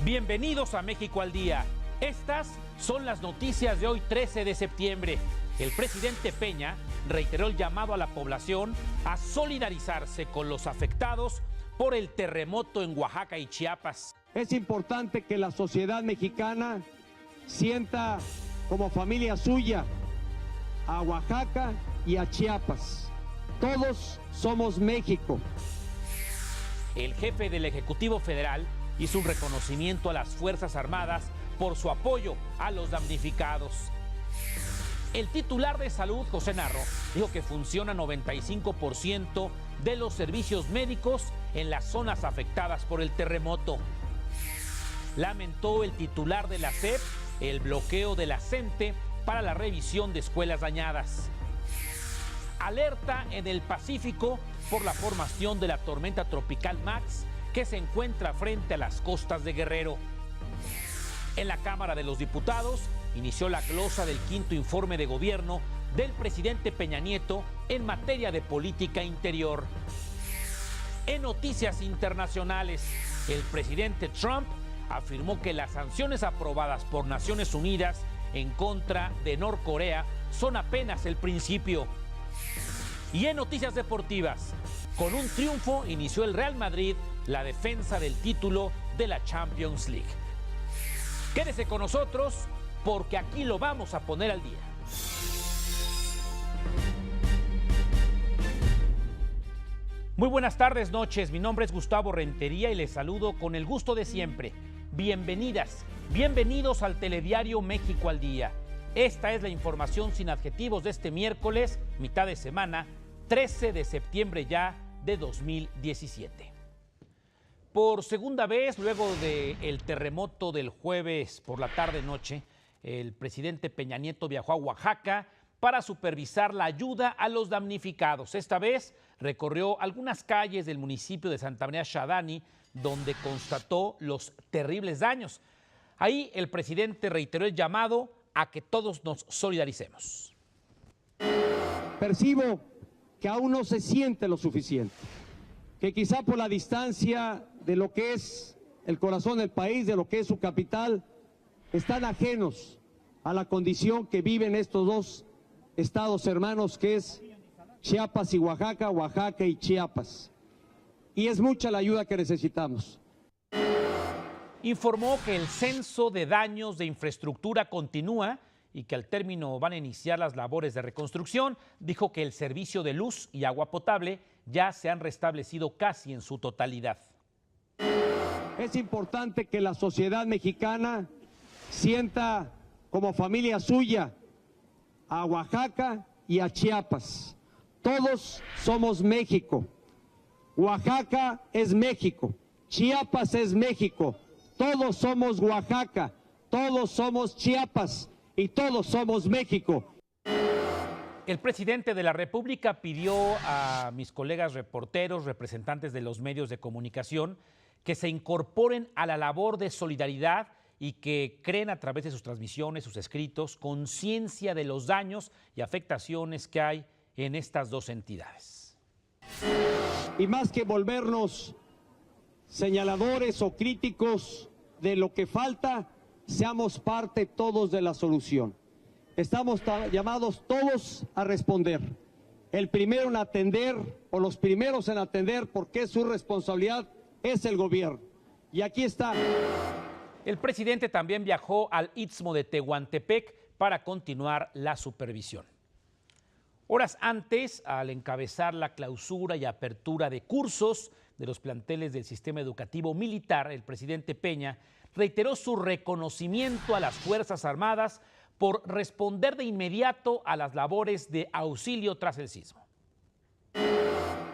Bienvenidos a México al Día. Estas son las noticias de hoy, 13 de septiembre. El presidente Peña reiteró el llamado a la población a solidarizarse con los afectados por el terremoto en Oaxaca y Chiapas. Es importante que la sociedad mexicana sienta como familia suya a Oaxaca y a Chiapas. Todos somos México. El jefe del Ejecutivo Federal hizo un reconocimiento a las Fuerzas Armadas por su apoyo a los damnificados. El titular de Salud, José Narro, dijo que funciona 95% de los servicios médicos en las zonas afectadas por el terremoto. Lamentó el titular de la SEP el bloqueo de la CENTE para la revisión de escuelas dañadas. Alerta en el Pacífico por la formación de la tormenta tropical Max que se encuentra frente a las costas de Guerrero. En la Cámara de los Diputados inició la glosa del quinto informe de gobierno del presidente Peña Nieto en materia de política interior. En noticias internacionales, el presidente Trump afirmó que las sanciones aprobadas por Naciones Unidas en contra de Norcorea son apenas el principio. Y en noticias deportivas, con un triunfo inició el Real Madrid la defensa del título de la Champions League. Quédese con nosotros porque aquí lo vamos a poner al día. Muy buenas tardes, noches. Mi nombre es Gustavo Rentería y les saludo con el gusto de siempre. Bienvenidas, bienvenidos al Telediario México al Día. Esta es la información sin adjetivos de este miércoles, mitad de semana, 13 de septiembre ya de 2017. Por segunda vez, luego del terremoto del jueves por la tarde-noche, el presidente Peña Nieto viajó a Oaxaca para supervisar la ayuda a los damnificados. Esta vez recorrió algunas calles del municipio de Santa María Xadani, donde constató los terribles daños. Ahí el presidente reiteró el llamado a que todos nos solidaricemos. Percibo que aún no se siente lo suficiente, que quizá por la distancia de lo que es el corazón del país, de lo que es su capital, están ajenos a la condición que viven estos dos estados hermanos, que es Chiapas y Oaxaca, Oaxaca y Chiapas. Y es mucha la ayuda que necesitamos. Informó que el censo de daños de infraestructura continúa y que al término van a iniciar las labores de reconstrucción. Dijo que el servicio de luz y agua potable ya se han restablecido casi en su totalidad. Es importante que la sociedad mexicana sienta como familia suya a Oaxaca y a Chiapas. Todos somos México. Oaxaca es México. Chiapas es México. Todos somos Oaxaca. Todos somos Chiapas. Y todos somos México. El presidente de la República pidió a mis colegas reporteros, representantes de los medios de comunicación, que se incorporen a la labor de solidaridad y que creen a través de sus transmisiones, sus escritos, conciencia de los daños y afectaciones que hay en estas dos entidades. Y más que volvernos señaladores o críticos de lo que falta, seamos parte todos de la solución. Estamos llamados todos a responder. El primero en atender, o los primeros en atender, porque es su responsabilidad, es el gobierno. Y aquí está. El presidente también viajó al Istmo de Tehuantepec para continuar la supervisión. Horas antes, al encabezar la clausura y apertura de cursos de los planteles del sistema educativo militar, el presidente Peña reiteró su reconocimiento a las Fuerzas Armadas por responder de inmediato a las labores de auxilio tras el sismo.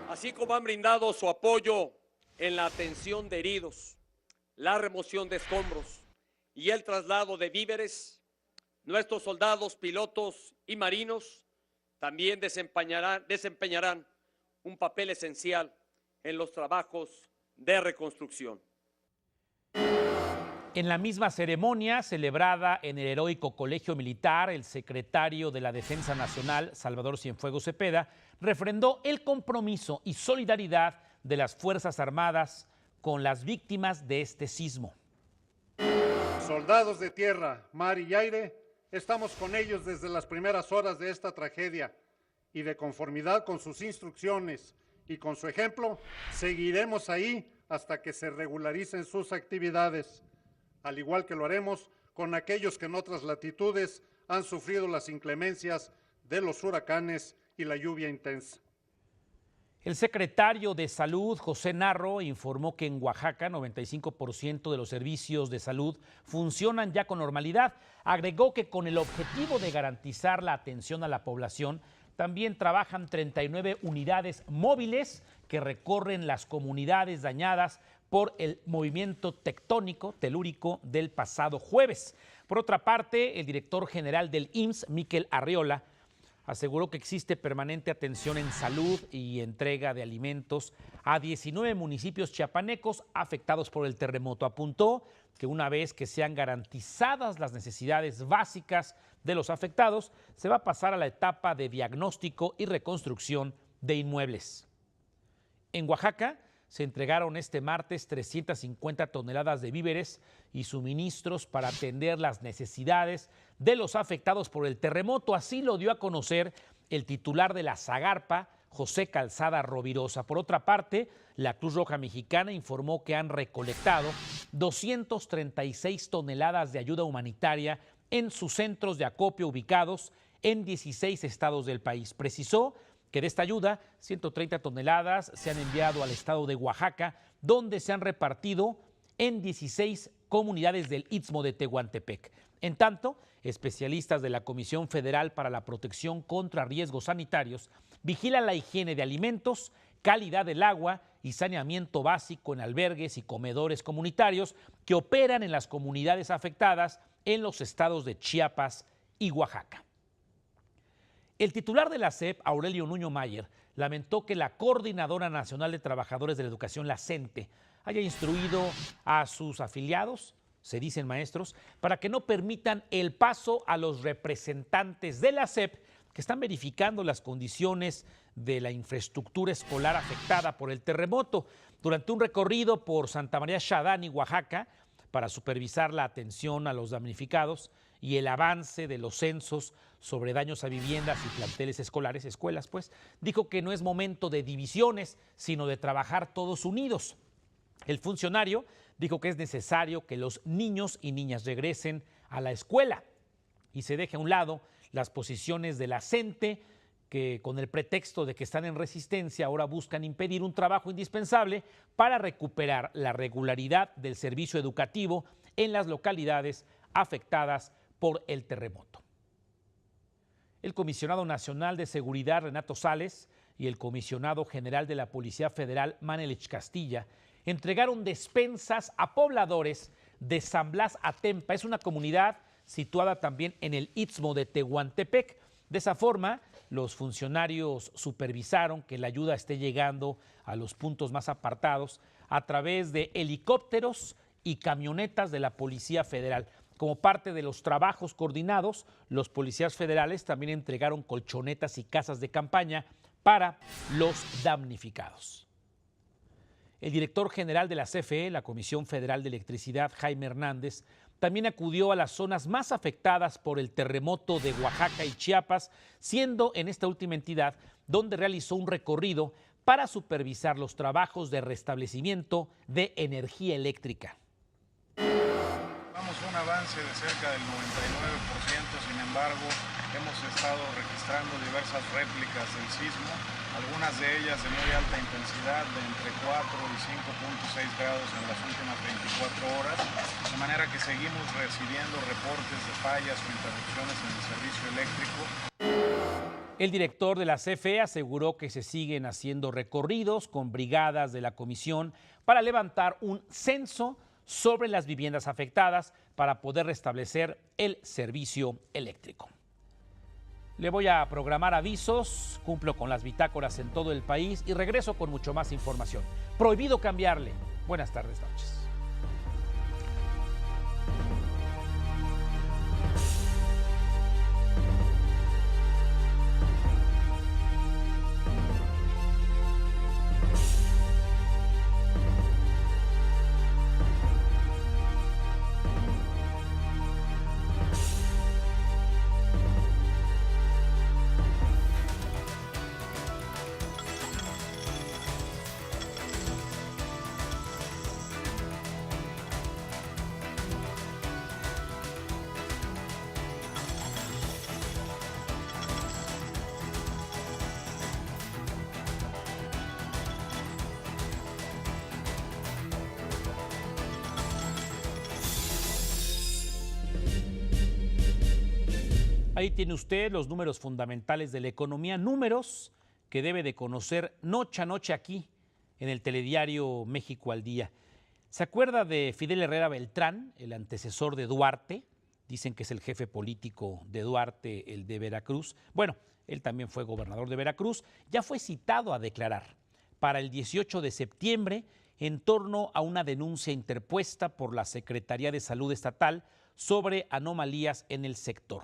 Así como han brindado su apoyo en la atención de heridos, la remoción de escombros y el traslado de víveres, nuestros soldados, pilotos y marinos también desempeñarán un papel esencial en los trabajos de reconstrucción. En la misma ceremonia celebrada en el heroico Colegio Militar, el secretario de la Defensa Nacional, Salvador Cienfuegos Cepeda, refrendó el compromiso y solidaridad de las Fuerzas Armadas con las víctimas de este sismo. Soldados de tierra, mar y aire, estamos con ellos desde las primeras horas de esta tragedia y de conformidad con sus instrucciones y con su ejemplo, seguiremos ahí hasta que se regularicen sus actividades, al igual que lo haremos con aquellos que en otras latitudes han sufrido las inclemencias de los huracanes y la lluvia intensa. El secretario de Salud, José Narro, informó que en Oaxaca 95% de los servicios de salud funcionan ya con normalidad. Agregó que con el objetivo de garantizar la atención a la población, también trabajan 39 unidades móviles que recorren las comunidades dañadas por el movimiento tectónico telúrico del pasado jueves. Por otra parte, el director general del IMSS, Miquel Arriola, aseguró que existe permanente atención en salud y entrega de alimentos a 19 municipios chiapanecos afectados por el terremoto. Apuntó que una vez que sean garantizadas las necesidades básicas de los afectados, se va a pasar a la etapa de diagnóstico y reconstrucción de inmuebles. En Oaxaca se entregaron este martes 350 toneladas de víveres y suministros para atender las necesidades de los afectados por el terremoto. Así lo dio a conocer el titular de la Zagarpa, José Calzada Rovirosa. Por otra parte, la Cruz Roja Mexicana informó que han recolectado 236 toneladas de ayuda humanitaria en sus centros de acopio ubicados en 16 estados del país. Precisó que de esta ayuda, 130 toneladas se han enviado al estado de Oaxaca, donde se han repartido en 16 comunidades del Istmo de Tehuantepec. En tanto, especialistas de la Comisión Federal para la Protección contra Riesgos Sanitarios vigilan la higiene de alimentos, calidad del agua y saneamiento básico en albergues y comedores comunitarios que operan en las comunidades afectadas en los estados de Chiapas y Oaxaca. El titular de la SEP, Aurelio Nuño Mayer, lamentó que la Coordinadora Nacional de Trabajadores de la Educación, la CENTE, haya instruido a sus afiliados, se dicen maestros, para que no permitan el paso a los representantes de la SEP que están verificando las condiciones de la infraestructura escolar afectada por el terremoto. Durante un recorrido por Santa María Xadán y Oaxaca, para supervisar la atención a los damnificados y el avance de los censos sobre daños a viviendas y planteles escolares, escuelas, pues, dijo que no es momento de divisiones, sino de trabajar todos unidos. El funcionario dijo que es necesario que los niños y niñas regresen a la escuela y se deje a un lado las posiciones de la CENTE, que con el pretexto de que están en resistencia ahora buscan impedir un trabajo indispensable para recuperar la regularidad del servicio educativo en las localidades afectadas por el terremoto. El comisionado nacional de seguridad, Renato Sales, y el comisionado general de la Policía Federal, Manelich Castilla, entregaron despensas a pobladores de San Blas Atempa. Es una comunidad situada también en el Istmo de Tehuantepec. De esa forma, los funcionarios supervisaron que la ayuda esté llegando a los puntos más apartados a través de helicópteros y camionetas de la Policía Federal. Como parte de los trabajos coordinados, los policías federales también entregaron colchonetas y casas de campaña para los damnificados. El director general de la CFE, la Comisión Federal de Electricidad, Jaime Hernández, también acudió a las zonas más afectadas por el terremoto de Oaxaca y Chiapas, siendo en esta última entidad donde realizó un recorrido para supervisar los trabajos de restablecimiento de energía eléctrica. Vamos a un avance de cerca del 99%, sin embargo, hemos estado registrando diversas réplicas del sismo, algunas de ellas de muy alta intensidad, de entre 4 y 5.6 grados en las últimas 24 horas, de manera que seguimos recibiendo reportes de fallas o interrupciones en el servicio eléctrico. El director de la CFE aseguró que se siguen haciendo recorridos con brigadas de la comisión para levantar un censo sobre las viviendas afectadas para poder restablecer el servicio eléctrico. Le voy a programar avisos, cumplo con las bitácoras en todo el país y regreso con mucho más información. Prohibido cambiarle. Buenas tardes, noches. Ahí tiene usted los números fundamentales de la economía, números que debe de conocer noche a noche aquí en el telediario México al Día. ¿Se acuerda de Fidel Herrera Beltrán, el antecesor de Duarte? Dicen que es el jefe político de Duarte, el de Veracruz. Bueno, él también fue gobernador de Veracruz. Ya fue citado a declarar para el 18 de septiembre en torno a una denuncia interpuesta por la Secretaría de Salud Estatal sobre anomalías en el sector.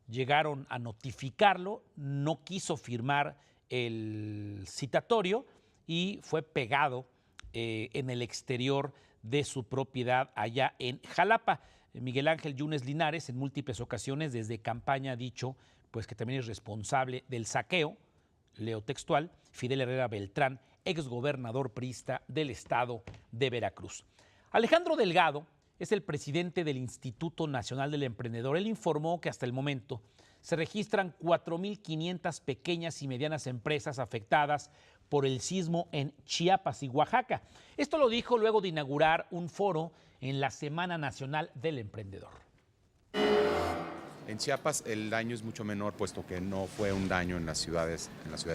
Llegaron a notificarlo, no quiso firmar el citatorio y fue pegado en el exterior de su propiedad allá en Jalapa. Miguel Ángel Yunes Linares en múltiples ocasiones desde campaña ha dicho pues que también es responsable del saqueo, leo textual, Fidel Herrera Beltrán, exgobernador priista del estado de Veracruz. Alejandro Delgado es el presidente del Instituto Nacional del Emprendedor. Él informó que hasta el momento se registran 4.500 pequeñas y medianas empresas afectadas por el sismo en Chiapas y Oaxaca. Esto lo dijo luego de inaugurar un foro en la Semana Nacional del Emprendedor. En Chiapas el daño es mucho menor, puesto que no fue un daño en las ciudades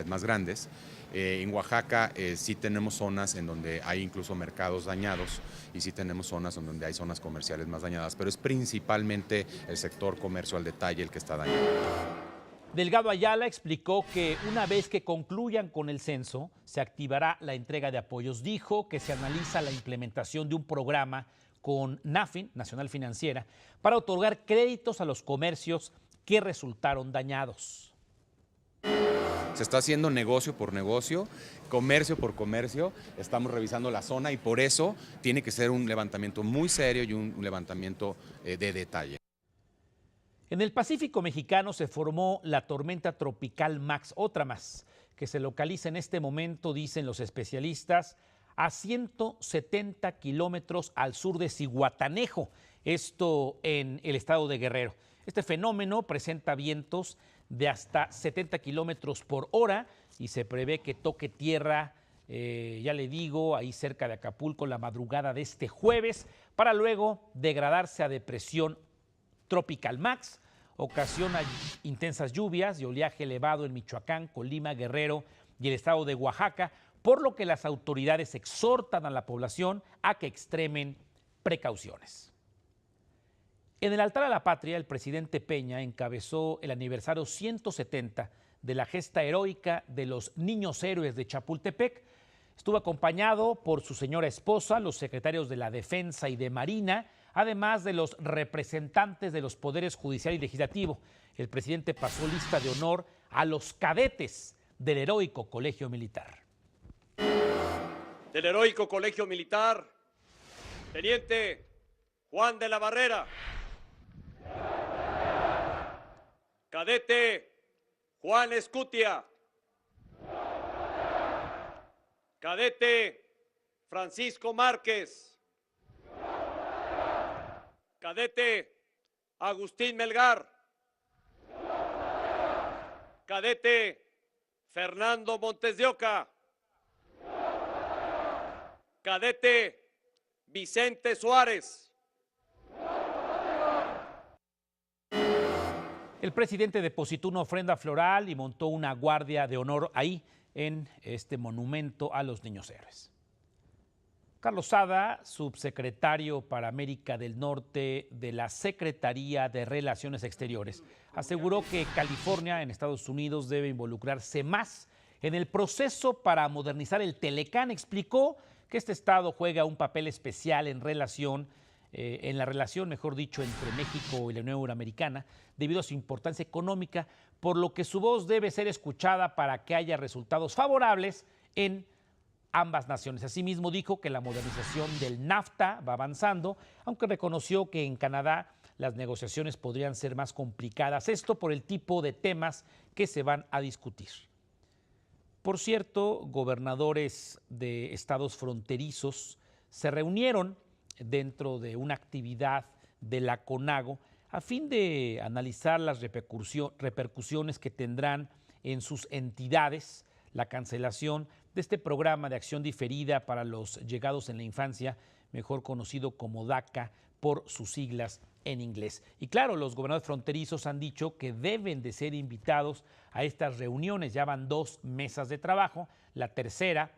más grandes. En Oaxaca sí tenemos zonas en donde hay incluso mercados dañados y sí tenemos zonas en donde hay zonas comerciales más dañadas, pero es principalmente el sector comercio al detalle el que está dañado. Delgado Ayala explicó que una vez que concluyan con el censo, se activará la entrega de apoyos. Dijo que se analiza la implementación de un programa con NAFIN, Nacional Financiera, para otorgar créditos a los comercios que resultaron dañados. Se está haciendo negocio por negocio, comercio por comercio, estamos revisando la zona y por eso tiene que ser un levantamiento muy serio y un levantamiento de detalle. En el Pacífico mexicano se formó la tormenta tropical Max, otra más, que se localiza en este momento, dicen los especialistas, a 170 kilómetros al sur de Zihuatanejo, esto en el estado de Guerrero. Este fenómeno presenta vientos de hasta 70 kilómetros por hora y se prevé que toque tierra, ya le digo, ahí cerca de Acapulco la madrugada de este jueves, para luego degradarse a depresión tropical Max. Ocasiona intensas lluvias y oleaje elevado en Michoacán, Colima, Guerrero y el estado de Oaxaca, por lo que las autoridades exhortan a la población a que extremen precauciones. En el altar a la patria, el presidente Peña encabezó el aniversario 170 de la gesta heroica de los niños héroes de Chapultepec. Estuvo acompañado por su señora esposa, los secretarios de la Defensa y de Marina, además de los representantes de los poderes judicial y legislativo. El presidente pasó lista de honor a los cadetes del heroico Colegio Militar. Del heroico Colegio Militar, Teniente Juan de la Barrera. Cadete Juan Escutia. Cadete Francisco Márquez. Cadete Agustín Melgar. Cadete Fernando Montes de Oca. Cadete Vicente Suárez. El presidente depositó una ofrenda floral y montó una guardia de honor ahí en este monumento a los niños héroes. Carlos Sada, subsecretario para América del Norte de la Secretaría de Relaciones Exteriores, aseguró que California, en Estados Unidos, debe involucrarse más en el proceso para modernizar el Telecán. Explicó que este estado juega un papel especial en la relación, mejor dicho, entre México y la Unión Euroamericana, debido a su importancia económica, por lo que su voz debe ser escuchada para que haya resultados favorables en ambas naciones. Asimismo, dijo que la modernización del NAFTA va avanzando, aunque reconoció que en Canadá las negociaciones podrían ser más complicadas, esto por el tipo de temas que se van a discutir. Por cierto, gobernadores de estados fronterizos se reunieron dentro de una actividad de la CONAGO a fin de analizar las repercusiones que tendrán en sus entidades la cancelación de este programa de acción diferida para los llegados en la infancia mejor conocido como DACA por sus siglas en inglés. Y claro, los gobernadores fronterizos han dicho que deben de ser invitados a estas reuniones. Ya van 2 mesas de trabajo. La tercera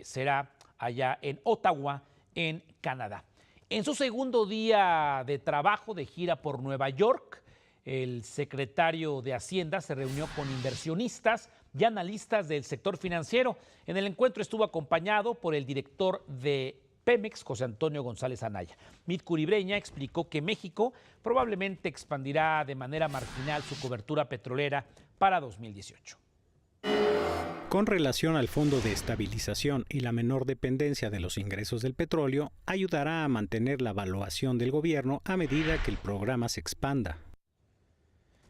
será allá en Ottawa, en Canadá. En su segundo día de trabajo de gira por Nueva York, el secretario de Hacienda se reunió con inversionistas y analistas del sector financiero. En el encuentro estuvo acompañado por el director de Pemex, José Antonio González Anaya. Mit Curibreña explicó que México probablemente expandirá de manera marginal su cobertura petrolera para 2018. Con relación al Fondo de Estabilización y la menor dependencia de los ingresos del petróleo, ayudará a mantener la evaluación del gobierno a medida que el programa se expanda.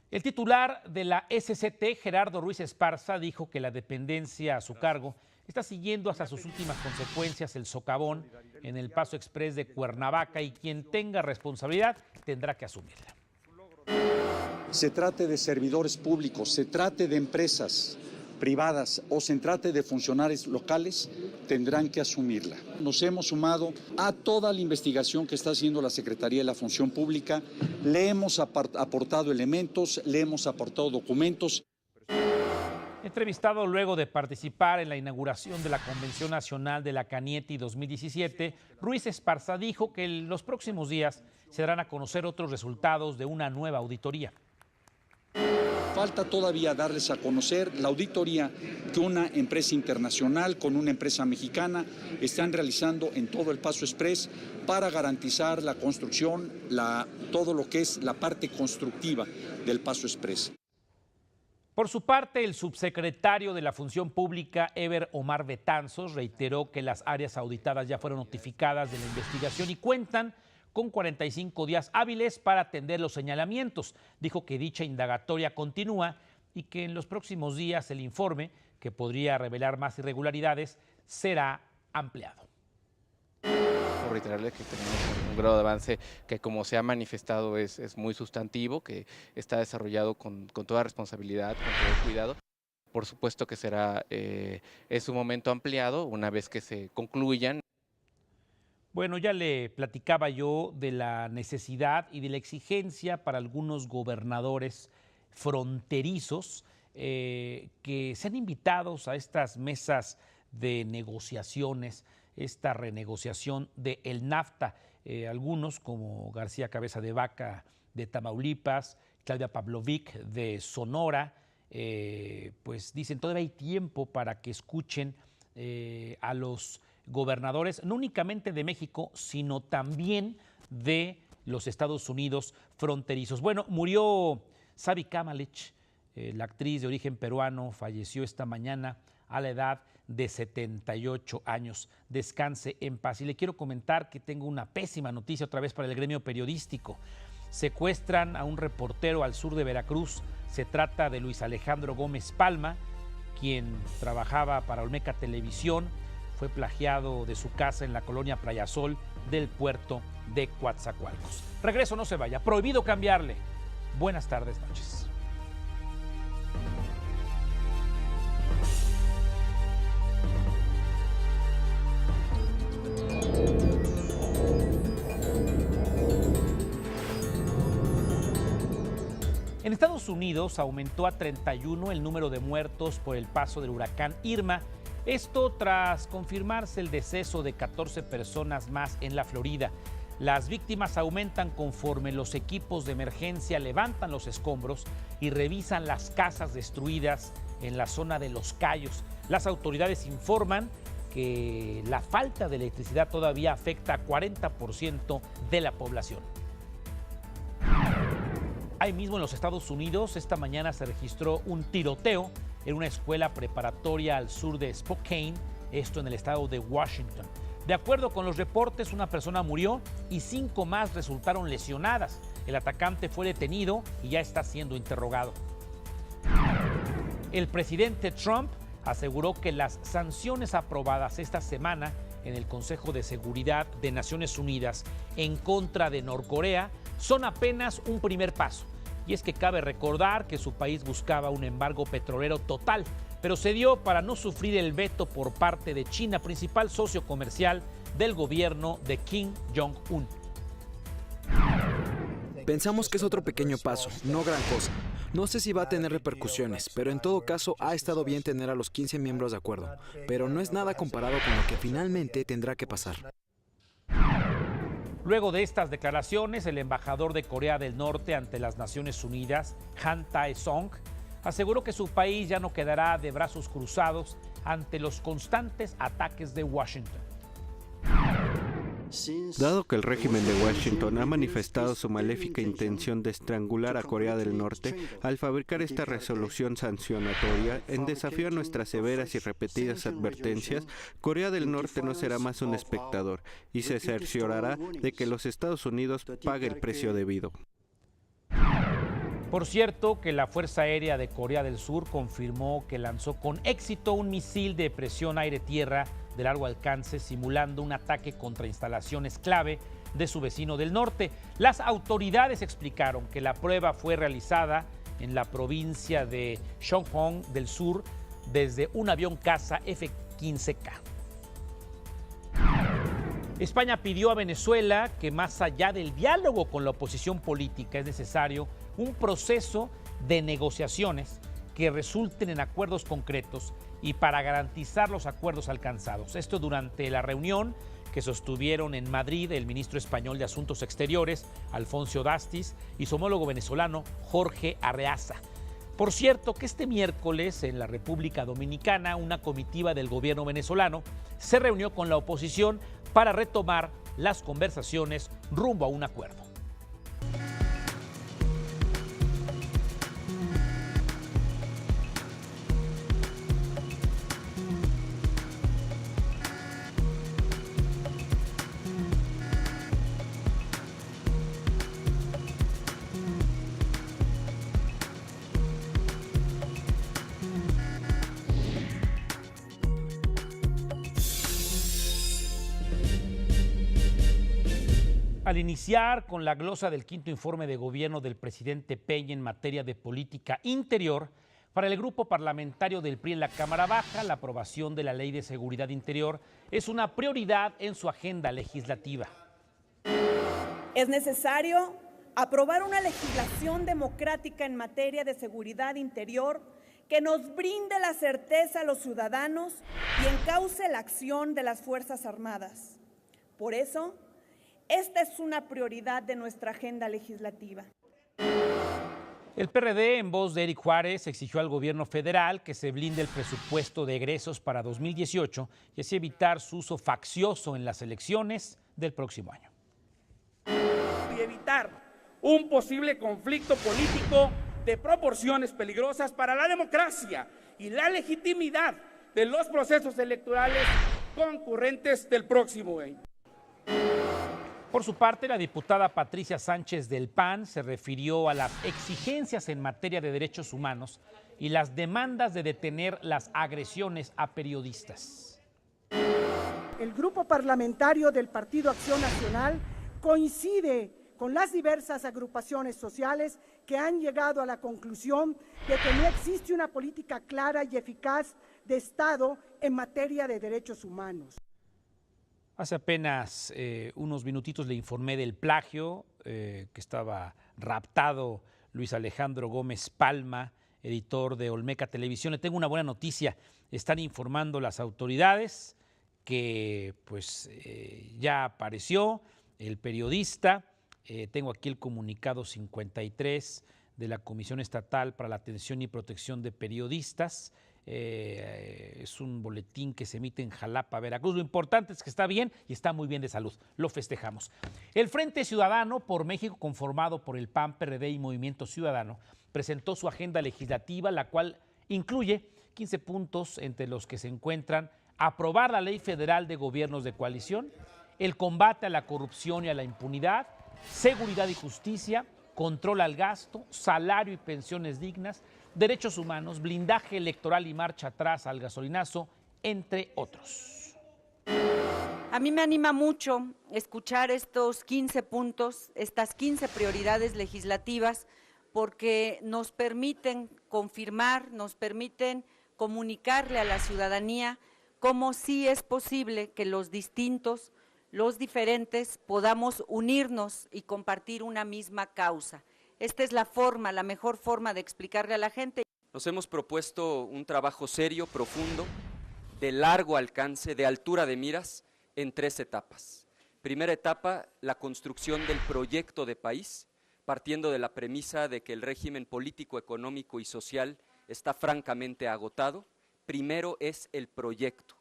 El titular de la SCT, Gerardo Ruiz Esparza, dijo que la dependencia a su cargo está siguiendo hasta sus últimas consecuencias el socavón en el Paso Exprés de Cuernavaca y quien tenga responsabilidad tendrá que asumirla. Se trate de servidores públicos, se trate de empresas privadas o se trate de funcionarios locales, tendrán que asumirla. Nos hemos sumado a toda la investigación que está haciendo la Secretaría de la Función Pública, le hemos aportado elementos, le hemos aportado documentos. Entrevistado luego de participar en la inauguración de la Convención Nacional de la Canieti 2017, Ruiz Esparza dijo que en los próximos días se darán a conocer otros resultados de una nueva auditoría. Falta todavía darles a conocer la auditoría que una empresa internacional con una empresa mexicana están realizando en todo el Paso Exprés para garantizar la construcción, todo lo que es la parte constructiva del Paso Exprés. Por su parte, el subsecretario de la Función Pública, Eber Omar Betanzos, reiteró que las áreas auditadas ya fueron notificadas de la investigación y cuentan con 45 días hábiles para atender los señalamientos. Dijo que dicha indagatoria continúa y que en los próximos días el informe, que podría revelar más irregularidades, será ampliado. Reiterarle que tenemos un grado de avance que, como se ha manifestado, es muy sustantivo, que está desarrollado con toda responsabilidad, con todo cuidado. Por supuesto que será es un momento ampliado una vez que se concluyan. Bueno, ya le platicaba yo de la necesidad y de la exigencia para algunos gobernadores fronterizos que sean invitados a estas mesas de negociaciones, esta renegociación del NAFTA. Algunos, como García Cabeza de Vaca de Tamaulipas, Claudia Pavlovic de Sonora, pues dicen todavía hay tiempo para que escuchen a los gobernadores, no únicamente de México, sino también de los Estados Unidos fronterizos. Bueno, murió Savi Kamalich, la actriz de origen peruano, falleció esta mañana a la edad de 78 años. Descanse en paz. Y le quiero comentar que tengo una pésima noticia otra vez para el gremio periodístico. Secuestran a un reportero al sur de Veracruz. Se trata de Luis Alejandro Gómez Palma, quien trabajaba para Olmeca Televisión. Fue plagiado de su casa en la colonia Playasol del puerto de Coatzacoalcos. Regreso, no se vaya. Prohibido cambiarle. Buenas tardes, noches. En Estados Unidos aumentó a 31 el número de muertos por el paso del huracán Irma. Esto tras confirmarse el deceso de 14 personas más en la Florida. Las víctimas aumentan conforme los equipos de emergencia levantan los escombros y revisan las casas destruidas en la zona de Los Cayos. Las autoridades informan que la falta de electricidad todavía afecta a 40% de la población. Ahí mismo en los Estados Unidos, esta mañana se registró un tiroteo en una escuela preparatoria al sur de Spokane, esto en el estado de Washington. De acuerdo con los reportes, una persona murió y 5 más resultaron lesionadas. El atacante fue detenido y ya está siendo interrogado. El presidente Trump aseguró que las sanciones aprobadas esta semana en el Consejo de Seguridad de Naciones Unidas en contra de Norcorea son apenas un primer paso. Y es que cabe recordar que su país buscaba un embargo petrolero total, pero se dio para no sufrir el veto por parte de China, principal socio comercial del gobierno de Kim Jong-un. Pensamos que es otro pequeño paso, no gran cosa. No sé si va a tener repercusiones, pero en todo caso ha estado bien tener a los 15 miembros de acuerdo, pero no es nada comparado con lo que finalmente tendrá que pasar. Luego de estas declaraciones, el embajador de Corea del Norte ante las Naciones Unidas, Han Tae-song, aseguró que su país ya no quedará de brazos cruzados ante los constantes ataques de Washington. Dado que el régimen de Washington ha manifestado su maléfica intención de estrangular a Corea del Norte al fabricar esta resolución sancionatoria, en desafío a nuestras severas y repetidas advertencias, Corea del Norte no será más un espectador y se cerciorará de que los Estados Unidos pague el precio debido. Por cierto, que la Fuerza Aérea de Corea del Sur confirmó que lanzó con éxito un misil de presión aire-tierra de largo alcance, simulando un ataque contra instalaciones clave de su vecino del norte. Las autoridades explicaron que la prueba fue realizada en la provincia de Gyeongsang del Sur desde un avión caza F-15K. España pidió a Venezuela que más allá del diálogo con la oposición política es necesario un proceso de negociaciones que resulten en acuerdos concretos y para garantizar los acuerdos alcanzados. Esto durante la reunión que sostuvieron en Madrid el ministro español de Asuntos Exteriores, Alfonso Dastis, y su homólogo venezolano, Jorge Arreaza. Por cierto, que este miércoles en la República Dominicana, una comitiva del gobierno venezolano se reunió con la oposición para retomar las conversaciones rumbo a un acuerdo. Al iniciar con la glosa del quinto informe de gobierno del presidente Peña en materia de política interior, para el grupo parlamentario del PRI en la Cámara Baja, la aprobación de la Ley de Seguridad Interior es una prioridad en su agenda legislativa. Es necesario aprobar una legislación democrática en materia de seguridad interior que nos brinde la certeza a los ciudadanos y encauce la acción de las Fuerzas Armadas. Por eso, esta es una prioridad de nuestra agenda legislativa. El PRD, en voz de Eric Juárez, exigió al gobierno federal que se blinde el presupuesto de egresos para 2018 y así evitar su uso faccioso en las elecciones del próximo año. Y evitar un posible conflicto político de proporciones peligrosas para la democracia y la legitimidad de los procesos electorales concurrentes del próximo año. Por su parte, la diputada Patricia Sánchez del PAN se refirió a las exigencias en materia de derechos humanos y las demandas de detener las agresiones a periodistas. El grupo parlamentario del Partido Acción Nacional coincide con las diversas agrupaciones sociales que han llegado a la conclusión de que no existe una política clara y eficaz de Estado en materia de derechos humanos. Hace apenas unos minutitos le informé del plagio que estaba raptado Luis Alejandro Gómez Palma, editor de Olmeca Televisión. Le tengo una buena noticia. Están informando las autoridades que ya apareció el periodista. Tengo aquí el comunicado 53 de la Comisión Estatal para la Atención y Protección de Periodistas. Es un boletín que se emite en Jalapa, Veracruz. Lo importante es que está bien y está muy bien de salud. Lo festejamos. El Frente Ciudadano por México, conformado por el PAN, PRD y Movimiento Ciudadano, presentó su agenda legislativa, la cual incluye 15 puntos, entre los que se encuentran aprobar la Ley Federal de Gobiernos de Coalición, el combate a la corrupción y a la impunidad, seguridad y justicia, control al gasto, salario y pensiones dignas, derechos humanos, blindaje electoral y marcha atrás al gasolinazo, entre otros. A mí me anima mucho escuchar estos 15 puntos, estas 15 prioridades legislativas, porque nos permiten confirmar, nos permiten comunicarle a la ciudadanía cómo sí es posible que los distintos los diferentes podamos unirnos y compartir una misma causa. Esta es la mejor forma de explicarle a la gente. Nos hemos propuesto un trabajo serio, profundo, de largo alcance, de altura de miras, en 3 etapas. Primera etapa, la construcción del proyecto de país, partiendo de la premisa de que el régimen político, económico y social está francamente agotado. Primero es el proyecto.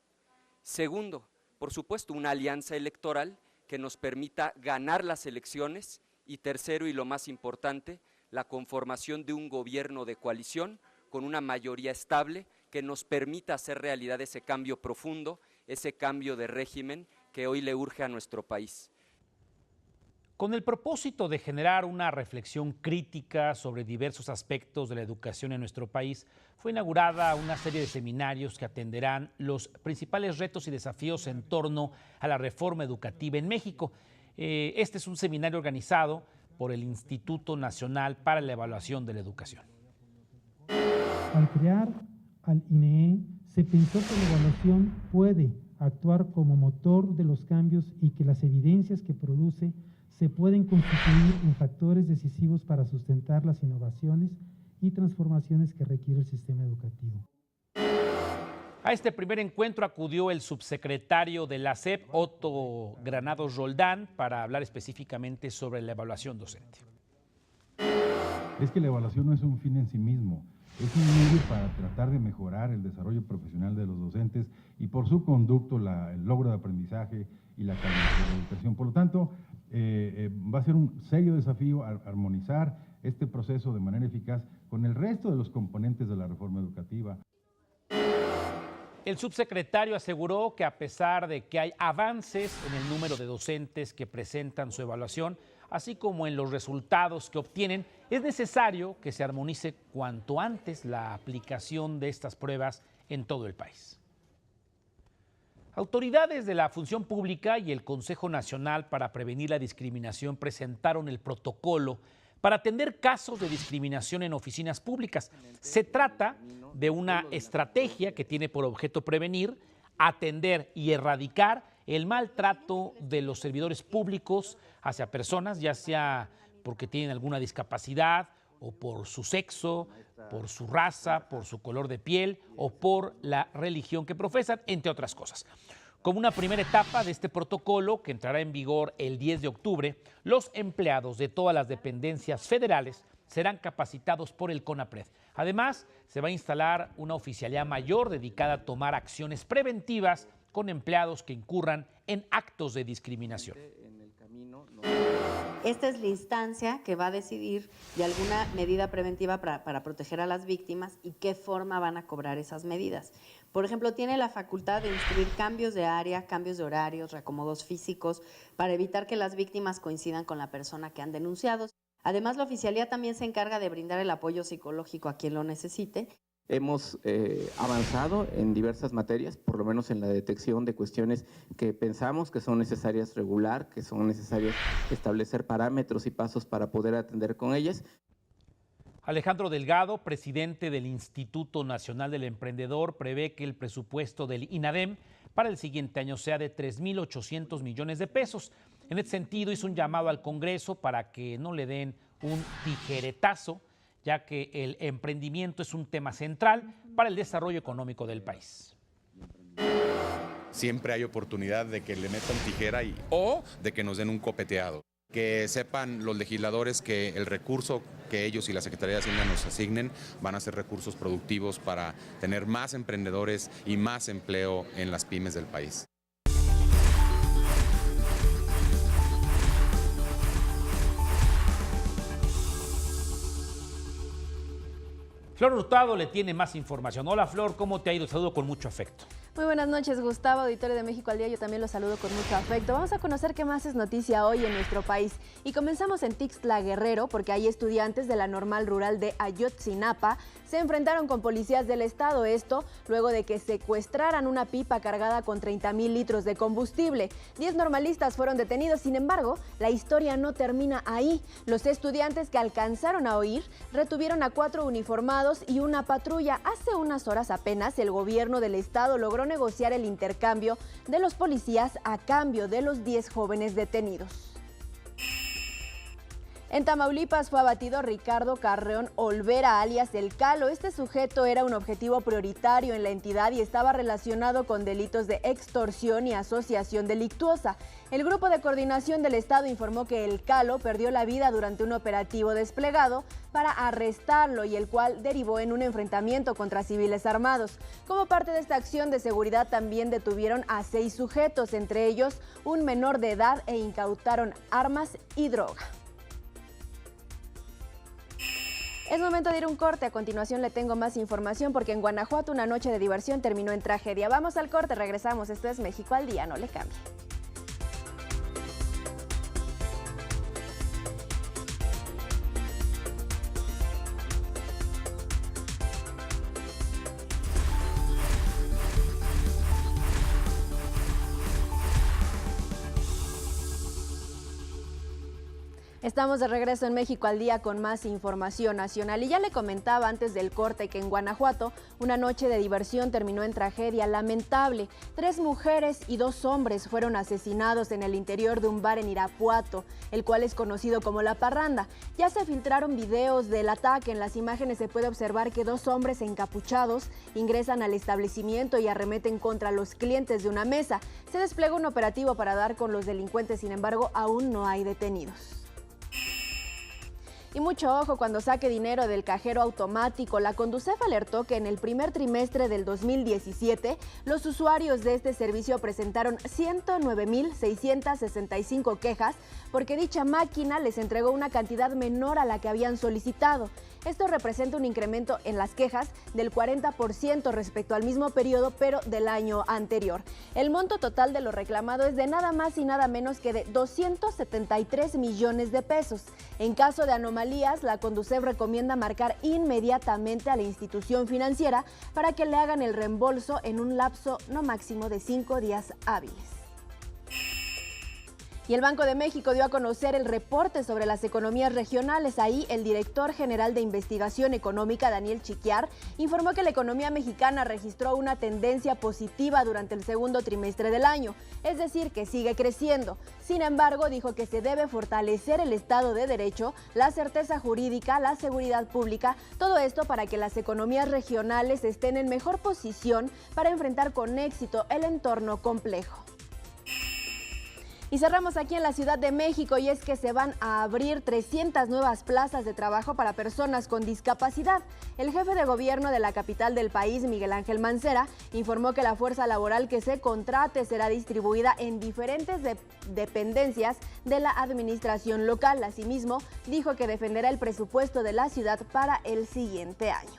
Segundo, por supuesto, una alianza electoral que nos permita ganar las elecciones. Y tercero, y lo más importante, la conformación de un gobierno de coalición con una mayoría estable que nos permita hacer realidad ese cambio profundo, ese cambio de régimen que hoy le urge a nuestro país. Con el propósito de generar una reflexión crítica sobre diversos aspectos de la educación en nuestro país, fue inaugurada una serie de seminarios que atenderán los principales retos y desafíos en torno a la reforma educativa en México. Este es un seminario organizado por el Instituto Nacional para la Evaluación de la Educación. Al crear al INEE, se pensó que la evaluación puede actuar como motor de los cambios y que las evidencias que produce se pueden constituir en factores decisivos para sustentar las innovaciones y transformaciones que requiere el sistema educativo. A este primer encuentro acudió el subsecretario de la SEP, Otto Granados Roldán, para hablar específicamente sobre la evaluación docente. Es que la evaluación no es un fin en sí mismo, es un medio para tratar de mejorar el desarrollo profesional de los docentes y por su conducto el logro de aprendizaje y la calidad de la educación. Por lo tanto, va a ser un serio desafío armonizar este proceso de manera eficaz con el resto de los componentes de la reforma educativa. El subsecretario aseguró que a pesar de que hay avances en el número de docentes que presentan su evaluación, así como en los resultados que obtienen, es necesario que se armonice cuanto antes la aplicación de estas pruebas en todo el país. Autoridades de la Función Pública y el Consejo Nacional para Prevenir la Discriminación presentaron el protocolo para atender casos de discriminación en oficinas públicas. Se trata de una estrategia que tiene por objeto prevenir, atender y erradicar el maltrato de los servidores públicos hacia personas, ya sea porque tienen alguna discapacidad o por su sexo, por su raza, por su color de piel o por la religión que profesan, entre otras cosas. Como una primera etapa de este protocolo, que entrará en vigor el 10 de octubre, los empleados de todas las dependencias federales serán capacitados por el CONAPRED. Además, se va a instalar una oficialía mayor dedicada a tomar acciones preventivas con empleados que incurran en actos de discriminación. Esta es la instancia que va a decidir de alguna medida preventiva para proteger a las víctimas y qué forma van a cobrar esas medidas. Por ejemplo, tiene la facultad de instruir cambios de área, cambios de horarios, reacomodos físicos, para evitar que las víctimas coincidan con la persona que han denunciado. Además, la oficialía también se encarga de brindar el apoyo psicológico a quien lo necesite. Hemos avanzado en diversas materias, por lo menos en la detección de cuestiones que pensamos que son necesarias regular, que son necesarias establecer parámetros y pasos para poder atender con ellas. Alejandro Delgado, presidente del Instituto Nacional del Emprendedor, prevé que el presupuesto del INADEM para el siguiente año sea de 3.800 millones de pesos. En este sentido, hizo un llamado al Congreso para que no le den un tijeretazo, ya que el emprendimiento es un tema central para el desarrollo económico del país. Siempre hay oportunidad de que le metan tijera o de que nos den un copeteado. Que sepan los legisladores que el recurso que ellos y la Secretaría de Hacienda nos asignen van a ser recursos productivos para tener más emprendedores y más empleo en las pymes del país. Flor Hurtado le tiene más información. Hola Flor, ¿cómo te ha ido? Saludo con mucho afecto. Muy buenas noches, Gustavo, auditorio de México al Día. Yo también los saludo con mucho afecto. Vamos a conocer qué más es noticia hoy en nuestro país. Y comenzamos en Tixtla Guerrero, porque hay estudiantes de la Normal Rural de Ayotzinapa se enfrentaron con policías del estado. Esto luego de que secuestraran una pipa cargada con 30,000 litros de combustible. 10 normalistas fueron detenidos. Sin embargo, la historia no termina ahí. Los estudiantes que alcanzaron a huir retuvieron a 4 uniformados y una patrulla. Hace unas horas apenas el gobierno del estado logró negociar el intercambio de los policías a cambio de los 10 jóvenes detenidos. En Tamaulipas fue abatido Ricardo Carreón Olvera, alias El Calo. Este sujeto era un objetivo prioritario en la entidad y estaba relacionado con delitos de extorsión y asociación delictuosa. El Grupo de Coordinación del Estado informó que El Calo perdió la vida durante un operativo desplegado para arrestarlo y el cual derivó en un enfrentamiento contra civiles armados. Como parte de esta acción de seguridad también detuvieron a 6 sujetos, entre ellos un menor de edad, e incautaron armas y droga. Es momento de ir a un corte. A continuación le tengo más información porque en Guanajuato una noche de diversión terminó en tragedia. Vamos al corte, regresamos. Esto es México al Día, no le cambie. Estamos de regreso en México al Día con más información nacional y ya le comentaba antes del corte que en Guanajuato una noche de diversión terminó en tragedia lamentable. 3 mujeres y 2 hombres fueron asesinados en el interior de un bar en Irapuato, el cual es conocido como La Parranda. Ya se filtraron videos del ataque. En las imágenes se puede observar que 2 hombres encapuchados ingresan al establecimiento y arremeten contra los clientes de una mesa. Se desplegó un operativo para dar con los delincuentes, sin embargo, aún no hay detenidos. Y mucho ojo cuando saque dinero del cajero automático. La Conducef alertó que en el primer trimestre del 2017, los usuarios de este servicio presentaron 109,665 quejas porque dicha máquina les entregó una cantidad menor a la que habían solicitado. Esto representa un incremento en las quejas del 40% respecto al mismo periodo, pero del año anterior. El monto total de lo reclamado es de nada más y nada menos que de 273 millones de pesos. En caso de anomalías, la Conducef recomienda marcar inmediatamente a la institución financiera para que le hagan el reembolso en un lapso no máximo de 5 días hábiles. Y el Banco de México dio a conocer el reporte sobre las economías regionales. Ahí, el director general de Investigación Económica, Daniel Chiquiar, informó que la economía mexicana registró una tendencia positiva durante el segundo trimestre del año, es decir, que sigue creciendo. Sin embargo, dijo que se debe fortalecer el Estado de Derecho, la certeza jurídica, la seguridad pública, todo esto para que las economías regionales estén en mejor posición para enfrentar con éxito el entorno complejo. Y cerramos aquí en la Ciudad de México, y es que se van a abrir 300 nuevas plazas de trabajo para personas con discapacidad. El jefe de gobierno de la capital del país, Miguel Ángel Mancera, informó que la fuerza laboral que se contrate será distribuida en diferentes dependencias de la administración local. Asimismo, dijo que defenderá el presupuesto de la ciudad para el siguiente año,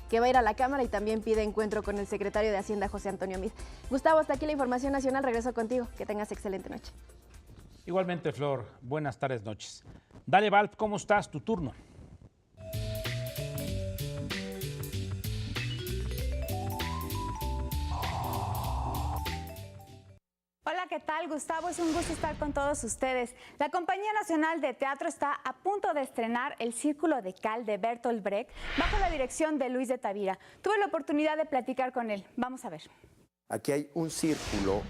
que va a ir a la Cámara, y también pide encuentro con el secretario de Hacienda, José Antonio Meade. Gustavo, hasta aquí la información nacional. Regreso contigo. Que tengas excelente noche. Igualmente, Flor. Buenas tardes, noches. Dale, Valp, ¿cómo estás? Tu turno. Hola, ¿qué tal, Gustavo? Es un gusto estar con todos ustedes. La Compañía Nacional de Teatro está a punto de estrenar El Círculo de Cal de Bertolt Brecht bajo la dirección de Luis de Tavira. Tuve la oportunidad de platicar con él. Vamos a ver. Aquí hay un círculo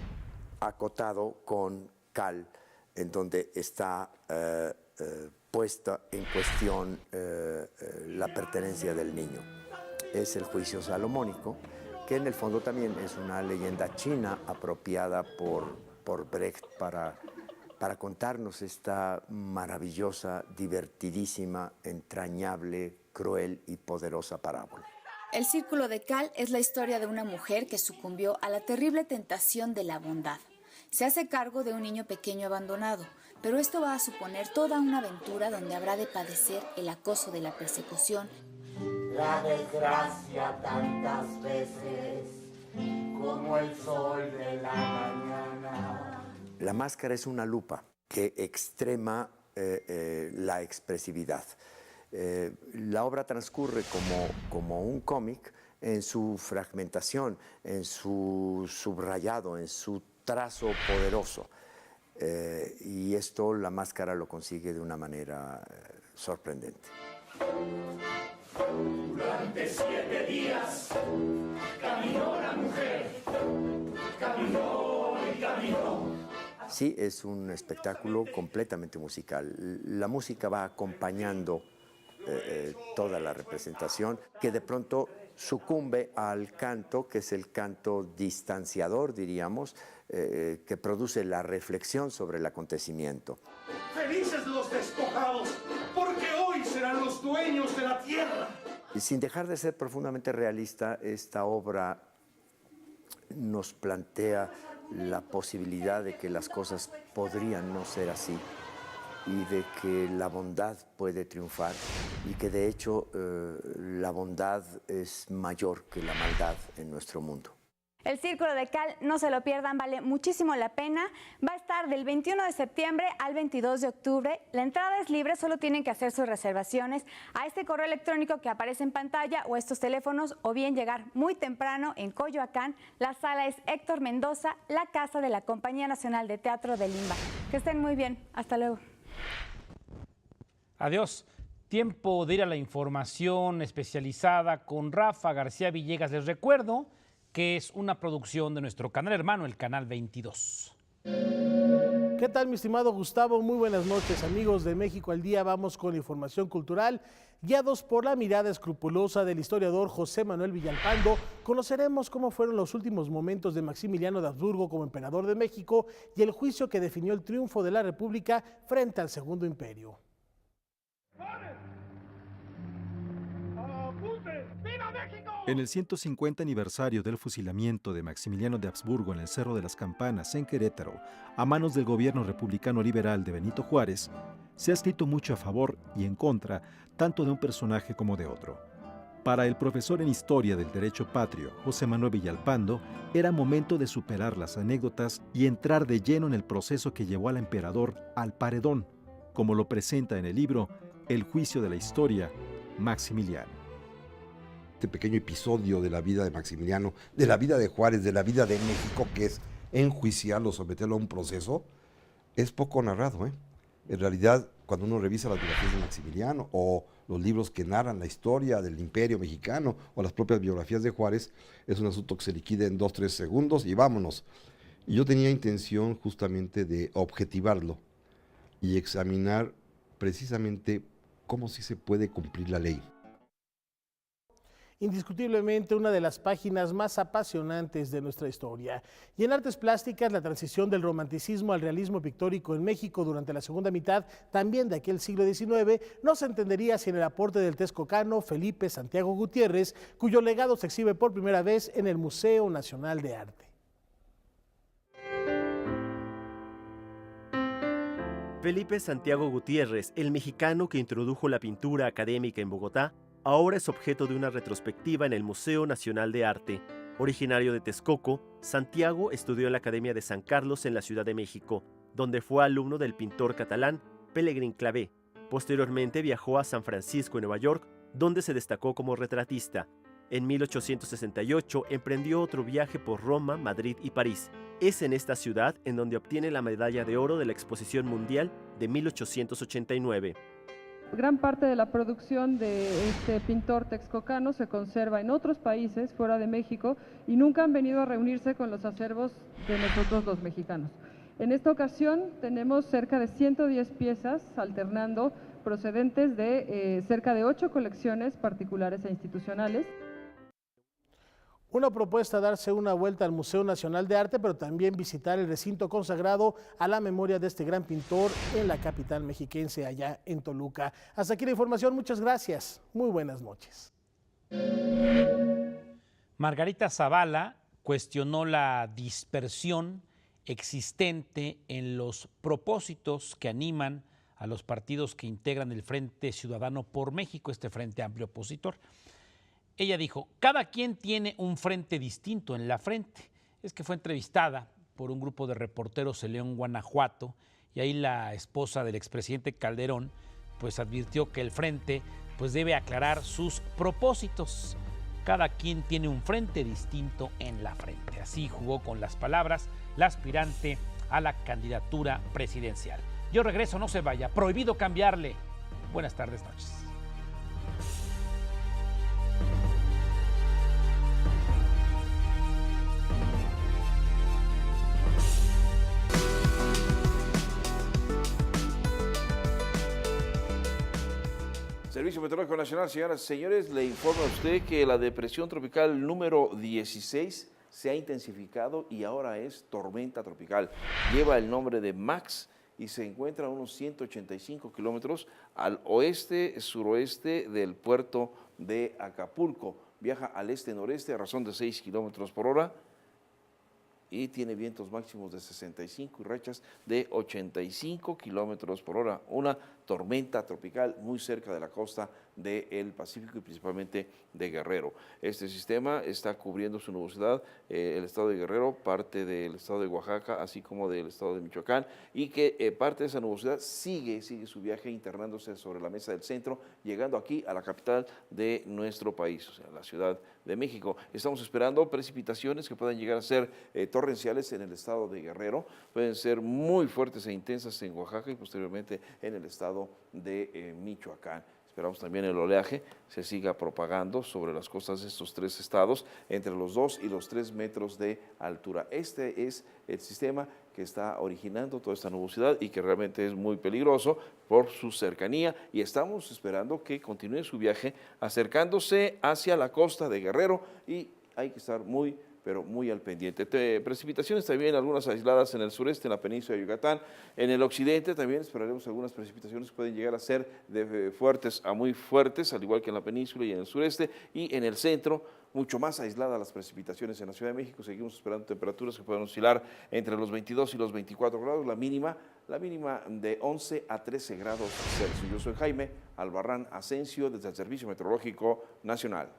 acotado con cal, en donde está puesta en cuestión la pertenencia del niño. Es el juicio salomónico, que en el fondo también es una leyenda china apropiada por Brecht para contarnos esta maravillosa, divertidísima, entrañable, cruel y poderosa parábola. El Círculo de Cal es la historia de una mujer que sucumbió a la terrible tentación de la bondad. Se hace cargo de un niño pequeño abandonado, pero esto va a suponer toda una aventura donde habrá de padecer el acoso de la persecución, la desgracia tantas veces como el sol de la mañana. La máscara es una lupa que extrema la expresividad. La obra transcurre como un cómic en su fragmentación, en su subrayado, en su trazo poderoso. Y esto la máscara lo consigue de una manera sorprendente. Durante 7 días caminó la mujer, caminó y caminó. Sí, es un espectáculo completamente musical. La música va acompañando toda la representación, que de pronto sucumbe al canto, que es el canto distanciador, diríamos, que produce la reflexión sobre el acontecimiento. Felices los despojados, porque hoy serán los dueños de la tierra. Y sin dejar de ser profundamente realista, esta obra nos plantea la posibilidad de que las cosas podrían no ser así y de que la bondad puede triunfar y que de hecho la bondad es mayor que la maldad en nuestro mundo. El Círculo de Cal, no se lo pierdan, vale muchísimo la pena. Va a estar del 21 de septiembre al 22 de octubre. La entrada es libre, solo tienen que hacer sus reservaciones a este correo electrónico que aparece en pantalla o estos teléfonos, o bien llegar muy temprano en Coyoacán. La sala es Héctor Mendoza, la casa de la Compañía Nacional de Teatro de Limba. Que estén muy bien. Hasta luego. Adiós. Tiempo de ir a la información especializada con Rafa García Villegas. Les recuerdo que es una producción de nuestro canal hermano, el Canal 22. ¿Qué tal, mi estimado Gustavo? Muy buenas noches, amigos de México al Día. Vamos con información cultural. Guiados por la mirada escrupulosa del historiador José Manuel Villalpando, conoceremos cómo fueron los últimos momentos de Maximiliano de Habsburgo como emperador de México y el juicio que definió el triunfo de la República frente al Segundo Imperio. En el 150 aniversario del fusilamiento de Maximiliano de Habsburgo en el Cerro de las Campanas, en Querétaro, a manos del gobierno republicano liberal de Benito Juárez, se ha escrito mucho a favor y en contra, tanto de un personaje como de otro. Para el profesor en Historia del Derecho Patrio, José Manuel Villalpando, era momento de superar las anécdotas y entrar de lleno en el proceso que llevó al emperador al paredón, como lo presenta en el libro El juicio de la historia, Maximiliano. Este pequeño episodio de la vida de Maximiliano, de la vida de Juárez, de la vida de México, que es enjuiciarlo, someterlo a un proceso, es poco narrado. En realidad, cuando uno revisa las biografías de Maximiliano o los libros que narran la historia del Imperio Mexicano o las propias biografías de Juárez, es un asunto que se liquida en 2-3 segundos y vámonos. Y yo tenía intención justamente de objetivarlo y examinar precisamente cómo sí se puede cumplir la ley. Indiscutiblemente una de las páginas más apasionantes de nuestra historia. Y en artes plásticas, la transición del romanticismo al realismo pictórico en México durante la segunda mitad, también de aquel siglo XIX, no se entendería sin el aporte del texcocano Felipe Santiago Gutiérrez, cuyo legado se exhibe por primera vez en el Museo Nacional de Arte. Felipe Santiago Gutiérrez, el mexicano que introdujo la pintura académica en Bogotá, ahora es objeto de una retrospectiva en el Museo Nacional de Arte. Originario de Texcoco, Santiago estudió en la Academia de San Carlos en la Ciudad de México, donde fue alumno del pintor catalán Pelegrín Clavé. Posteriormente viajó a San Francisco, en Nueva York, donde se destacó como retratista. En 1868 emprendió otro viaje por Roma, Madrid y París. Es en esta ciudad en donde obtiene la medalla de oro de la Exposición Mundial de 1889. Gran parte de la producción de este pintor texcocano se conserva en otros países fuera de México y nunca han venido a reunirse con los acervos de nosotros los mexicanos. En esta ocasión tenemos cerca de 110 piezas alternando procedentes de cerca de 8 colecciones particulares e institucionales. Una propuesta: darse una vuelta al Museo Nacional de Arte, pero también visitar el recinto consagrado a la memoria de este gran pintor en la capital mexiquense, allá en Toluca. Hasta aquí la información, muchas gracias, muy buenas noches. Margarita Zavala cuestionó la dispersión existente en los propósitos que animan a los partidos que integran el Frente Ciudadano por México, este frente amplio opositor. Ella dijo: cada quien tiene un frente distinto en la frente. Es que fue entrevistada por un grupo de reporteros en León, Guanajuato, y ahí la esposa del expresidente Calderón pues advirtió que el frente pues debe aclarar sus propósitos. Cada quien tiene un frente distinto en la frente. Así jugó con las palabras la aspirante a la candidatura presidencial. Yo regreso, no se vaya, prohibido cambiarle. Buenas tardes, noches. Servicio Meteorológico Nacional, señoras y señores, le informa a usted que la depresión tropical número 16 se ha intensificado y ahora es tormenta tropical. Lleva el nombre de Max y se encuentra a unos 185 kilómetros al oeste-suroeste del puerto de Acapulco. Viaja al este-noreste a razón de 6 kilómetros por hora y tiene vientos máximos de 65 y rachas de 85 kilómetros por hora. Una tormenta tropical muy cerca de la costa del Pacífico y principalmente de Guerrero. Este sistema está cubriendo su nubosidad el estado de Guerrero, parte del estado de Oaxaca, así como del estado de Michoacán, y que parte de esa nubosidad sigue su viaje internándose sobre la mesa del centro, llegando aquí a la capital de nuestro país, o sea, la Ciudad de México. Estamos esperando precipitaciones que puedan llegar a ser torrenciales en el estado de Guerrero, pueden ser muy fuertes e intensas en Oaxaca y posteriormente en el estado de Michoacán. Esperamos también el oleaje se siga propagando sobre las costas de estos tres estados entre los 2 y los 3 metros de altura. Este es el sistema que está originando toda esta nubosidad y que realmente es muy peligroso por su cercanía y estamos esperando que continúe su viaje acercándose hacia la costa de Guerrero y hay que estar muy al pendiente. Precipitaciones también, algunas aisladas en el sureste, en la península de Yucatán. En el occidente también esperaremos algunas precipitaciones que pueden llegar a ser de fuertes a muy fuertes, al igual que en la península y en el sureste. Y en el centro, mucho más aisladas las precipitaciones en la Ciudad de México. Seguimos esperando temperaturas que puedan oscilar entre los 22 y los 24 grados. La mínima de 11 a 13 grados Celsius. Yo soy Jaime Albarrán Asensio, desde el Servicio Meteorológico Nacional.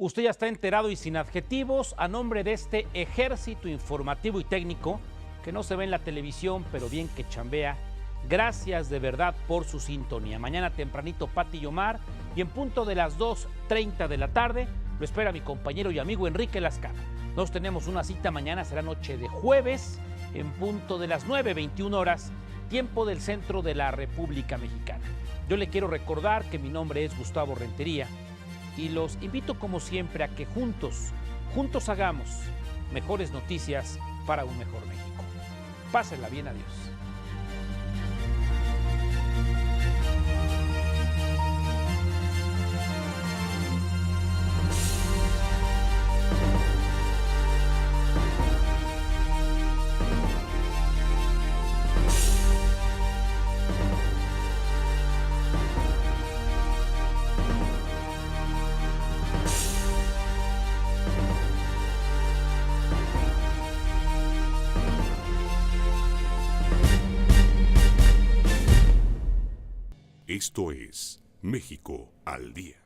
Usted ya está enterado y sin adjetivos a nombre de este ejército informativo y técnico que no se ve en la televisión, pero bien que chambea. Gracias de verdad por su sintonía. Mañana tempranito Pati y Omar y en punto de las 2:30 de la tarde lo espera mi compañero y amigo Enrique Lascano. Nos tenemos una cita mañana, será noche de jueves en punto de las 9:21 horas, tiempo del centro de la República Mexicana. Yo le quiero recordar que mi nombre es Gustavo Rentería y los invito como siempre a que juntos hagamos mejores noticias para un mejor México. Pásenla bien, adiós. Esto es México al Día.